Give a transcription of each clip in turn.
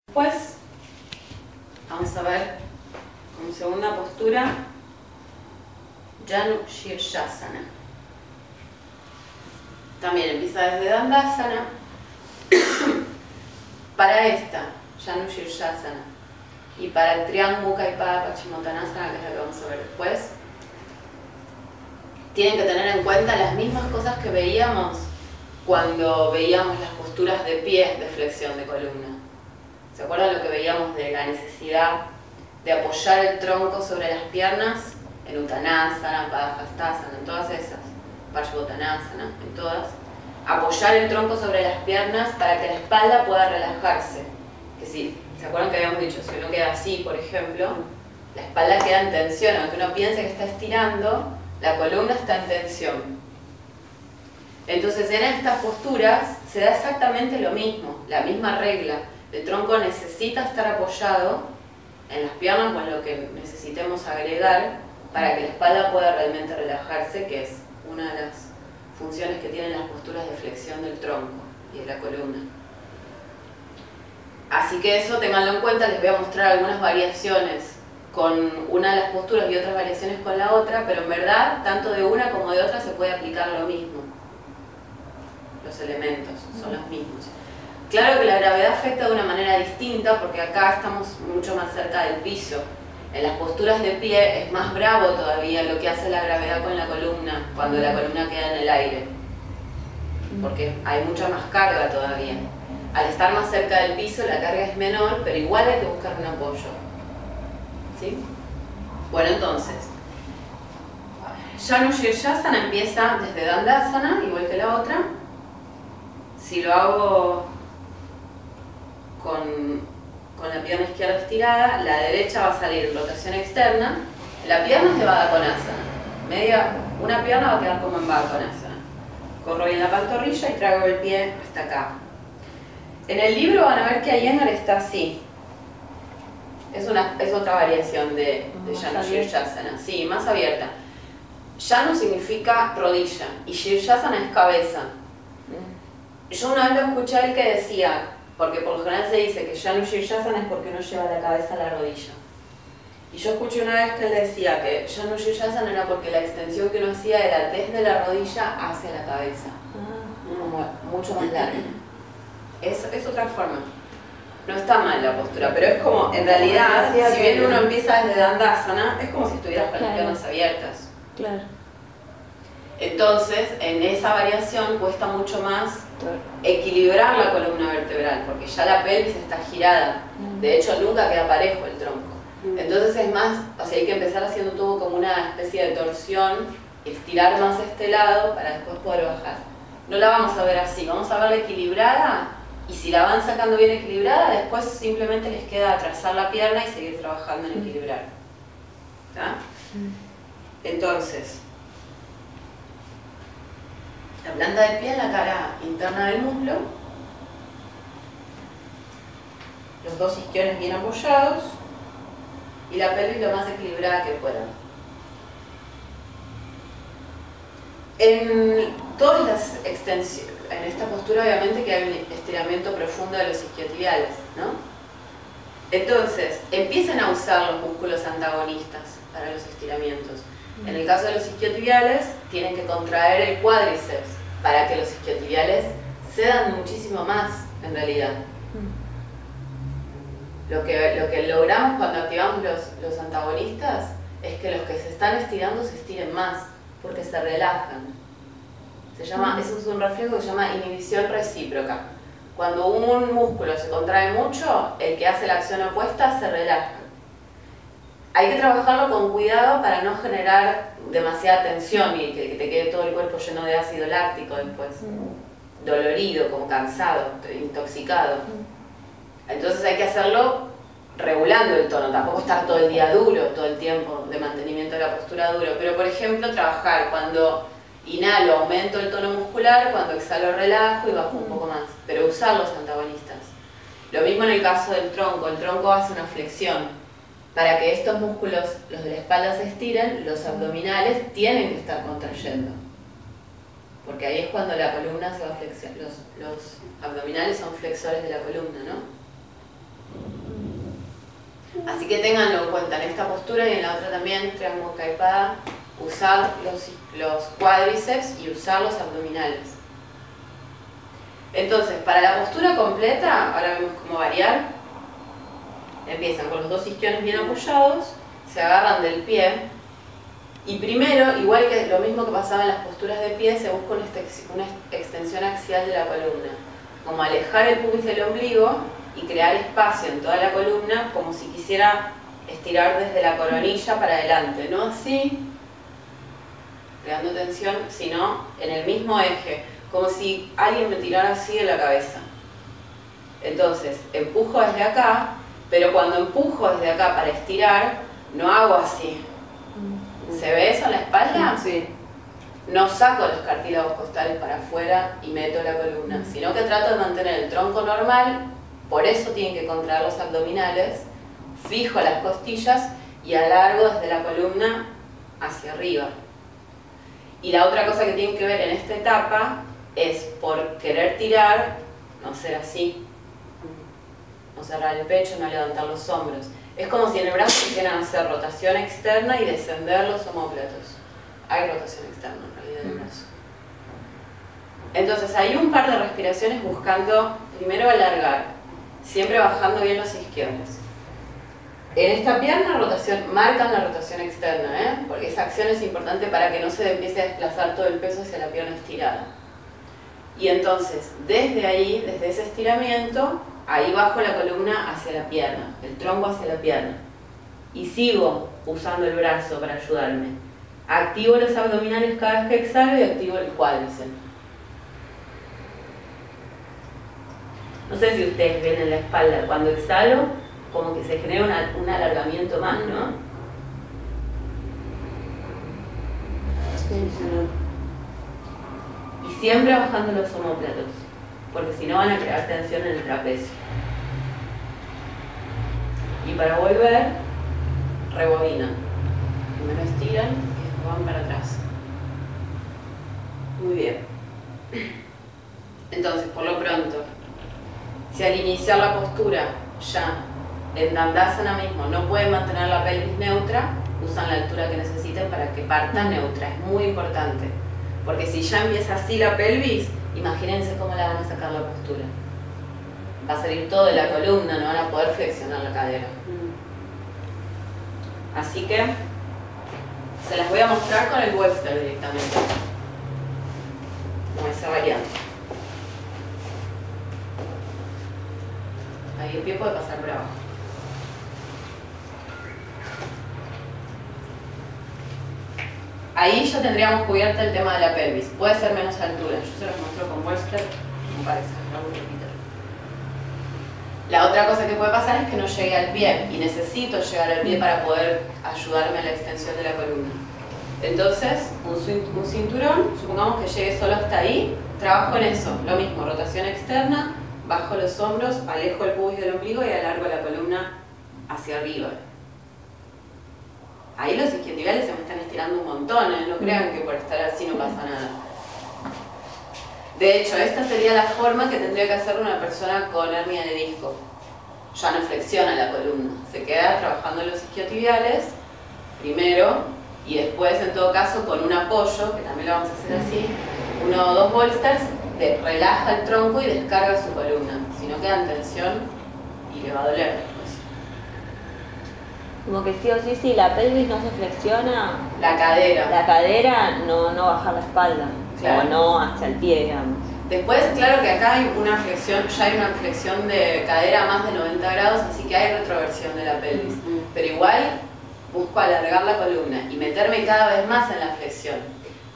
Después vamos a ver como segunda postura Janu Shirshasana. También empieza desde Dandasana. Para esta Janu Shirshasana y para el Triángulo Mukha y Pada Paschimottanasana, que es la que vamos a ver después, tienen que tener en cuenta las mismas cosas que veíamos cuando veíamos las posturas de pie de flexión de columna. ¿Se acuerdan lo que veíamos de la necesidad de apoyar el tronco sobre las piernas? En Uttanasana, Padahastasana, en todas esas, Paschimottanasana, en todas. Apoyar el tronco sobre las piernas para que la espalda pueda relajarse. Que sí, ¿se acuerdan que habíamos dicho? Si uno queda así, por ejemplo, la espalda queda en tensión. Aunque uno piense que está estirando, la columna está en tensión. Entonces en estas posturas se da exactamente lo mismo, la misma regla. El tronco necesita estar apoyado en las piernas con lo que necesitemos agregar para que la espalda pueda realmente relajarse, que es una de las funciones que tienen las posturas de flexión del tronco y de la columna. Así que eso ténganlo en cuenta. Les voy a mostrar algunas variaciones con una de las posturas y otras variaciones con la otra, pero en verdad tanto de una como de otra se puede aplicar lo mismo. Los elementos son los mismos. Claro que la gravedad afecta de una manera distinta porque acá estamos mucho más cerca del piso. En las posturas de pie es más bravo todavía lo que hace la gravedad con la columna cuando la columna queda en el aire, porque hay mucha más carga todavía. Al estar más cerca del piso la carga es menor, pero igual hay que buscar un apoyo. ¿Sí? Bueno, entonces Janu Shirshasana empieza desde Dandasana, igual que la otra. Si lo hago con la pierna izquierda estirada, la derecha va a salir en rotación externa. La pierna es de Baddha Konasana. Una pierna va a quedar como en Baddha Konasana. Corro bien la pantorrilla y traigo el pie hasta acá. En el libro van a ver que Iyengar está así. Es otra variación de Janu Shirshasana. Sí, más abierta. Janu significa rodilla y Shirshasana es cabeza. Yo una vez lo escuché a él que decía, porque por lo general se dice que Janu Shirshasana es porque uno lleva la cabeza a la rodilla. Y yo escuché una vez que él decía que Janu Shirshasana era porque la extensión que uno hacía era desde la rodilla hacia la cabeza. Como mucho más larga. Es otra forma. No está mal la postura, pero es como, en realidad, si bien uno empieza desde Dandasana, es como si estuvieras con las piernas abiertas. Claro. Entonces, en esa variación cuesta mucho más equilibrar la columna vertebral, porque ya la pelvis está girada. De hecho, nunca queda parejo el tronco. Entonces es más, o sea, hay que empezar haciendo todo como una especie de torsión, estirar más este lado para después poder bajar. No la vamos a ver así, vamos a verla equilibrada, y si la van sacando bien equilibrada, después simplemente les queda trazar la pierna y seguir trabajando en equilibrar. ¿Está? Entonces, la planta del pie en la cara interna del muslo, los dos isquiones bien apoyados y la pelvis lo más equilibrada que puedan. En todas las extensiones, en esta postura obviamente que hay un estiramiento profundo de los isquiotibiales, ¿no? Entonces, empiecen a usar los músculos antagonistas para los estiramientos. En el caso de los isquiotibiales, tienen que contraer el cuádriceps para que los isquiotibiales cedan muchísimo más, en realidad. Lo que logramos cuando activamos los antagonistas es que los que se están estirando se estiren más, porque se relajan. Eso es un reflejo que se llama inhibición recíproca. Cuando un músculo se contrae mucho, el que hace la acción opuesta se relaja. Hay que trabajarlo con cuidado para no generar demasiada tensión y que te quede todo el cuerpo lleno de ácido láctico después. Dolorido, como cansado, intoxicado. Entonces hay que hacerlo regulando el tono, tampoco estar todo el día duro, todo el tiempo de mantenimiento de la postura duro. Pero por ejemplo, trabajar cuando inhalo, aumento el tono muscular, cuando exhalo relajo y bajo un poco más. Pero usar los antagonistas. Lo mismo en el caso del tronco. El tronco hace una flexión. Para que estos músculos, los de la espalda, se estiren, los abdominales tienen que estar contrayendo. Porque ahí es cuando la columna se va a flexionar. Los abdominales son flexores de la columna, ¿no? Así que ténganlo en cuenta en esta postura y en la otra también, triángulo caipada, usar los cuádriceps y usar los abdominales. Entonces, para la postura completa, ahora vemos cómo variar. Empiezan con los dos isquiones bien apoyados, se agarran del pie y primero, igual que lo mismo que pasaba en las posturas de pie, se busca una extensión axial de la columna, como alejar el pubis del ombligo y crear espacio en toda la columna como si quisiera estirar desde la coronilla para adelante, no así, creando tensión, sino en el mismo eje, como si alguien me tirara así de la cabeza. Entonces, empujo desde acá, pero cuando empujo desde acá para estirar, no hago así. ¿Se ve eso en la espalda? Sí. No saco los cartílagos costales para afuera y meto la columna, sino que trato de mantener el tronco normal, por eso tienen que contraer los abdominales, fijo las costillas y alargo desde la columna hacia arriba. Y la otra cosa que tienen que ver en esta etapa es por querer tirar, no ser así, no cerrar el pecho, no levantar los hombros. Es como si en el brazo quisieran hacer rotación externa y descender los omóplatos. Hay rotación externa en realidad en el brazo. Entonces hay un par de respiraciones buscando primero alargar, siempre bajando bien los isquiones. En esta pierna marcan la rotación externa, porque esa acción es importante para que no se empiece a desplazar todo el peso hacia la pierna estirada. Y entonces, desde ahí, desde ese estiramiento, ahí bajo la columna hacia la pierna, el tronco hacia la pierna. Y sigo usando el brazo para ayudarme. Activo los abdominales cada vez que exhalo y activo el cuádriceps. No sé si ustedes ven en la espalda, cuando exhalo, como que se genera un alargamiento más, ¿no? Sí. Y siempre bajando los omóplatos, porque si no van a crear tensión en el trapecio. Y para volver, rebobinan. Primero estiran y después van para atrás. Muy bien. Entonces, por lo pronto, si al iniciar la postura ya en Dandasana mismo no pueden mantener la pelvis neutra, usan la altura que necesiten para que parta neutra. Es muy importante, porque si ya empieza así la pelvis, imagínense cómo la van a sacar la postura. Va a salir todo de la columna, no van a poder flexionar la cadera. Así que se las voy a mostrar con el Webster directamente, con esa variante. Ahí el pie puede pasar por abajo. Ahí ya tendríamos cubierto el tema de la pelvis. Puede ser menos altura. Yo se los muestro con Webster como para exagerar un poquito. La otra cosa que puede pasar es que no llegue al pie y necesito llegar al pie para poder ayudarme a la extensión de la columna. Entonces, un cinturón, supongamos que llegue solo hasta ahí, trabajo en eso. Lo mismo, rotación externa, bajo los hombros, alejo el pubis del ombligo y alargo la columna hacia arriba. Ahí los isquiotibiales se me están estirando un montón, no crean que por estar así no pasa nada. De hecho, esta sería la forma que tendría que hacer una persona con hernia de disco. Ya no flexiona la columna, se queda trabajando los isquiotibiales primero y después, en todo caso, con un apoyo, que también lo vamos a hacer así, 1 o 2 bolsters, relaja el tronco y descarga su columna. Si no queda en tensión y le va a doler después. Como que sí o sí, si la pelvis no se flexiona, la cadera no bajar la espalda, claro. O no hacia el pie, digamos. Después, claro que acá hay una flexión, ya hay una flexión de cadera a más de 90 grados, así que hay retroversión de la pelvis. Pero igual busco alargar la columna y meterme cada vez más en la flexión.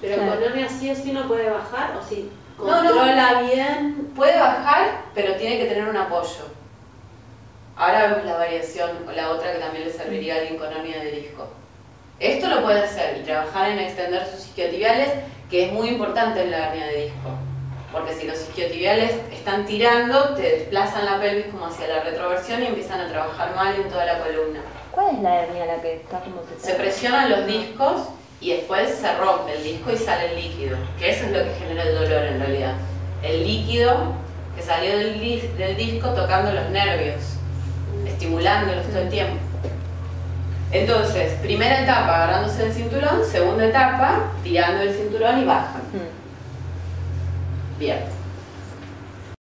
Pero claro. con hernia sí o sí no puede bajar, o sí No, controla bien. Puede bajar, pero tiene que tener un apoyo. Ahora vemos la variación, o la otra que también le serviría a alguien con hernia de disco. Esto lo puede hacer y trabajar en extender sus isquiotibiales, que es muy importante en la hernia de disco. Porque si los isquiotibiales están tirando, te desplazan la pelvis como hacia la retroversión y empiezan a trabajar mal en toda la columna. ¿Cuál es la hernia la que está como que Se presionan los discos y después se rompe el disco y sale el líquido, que eso es lo que genera el dolor en realidad. El líquido que salió del disco tocando los nervios. estimulándolos todo el tiempo. Entonces, primera etapa agarrándose el cinturón, segunda etapa tirando el cinturón y bajan. Bien.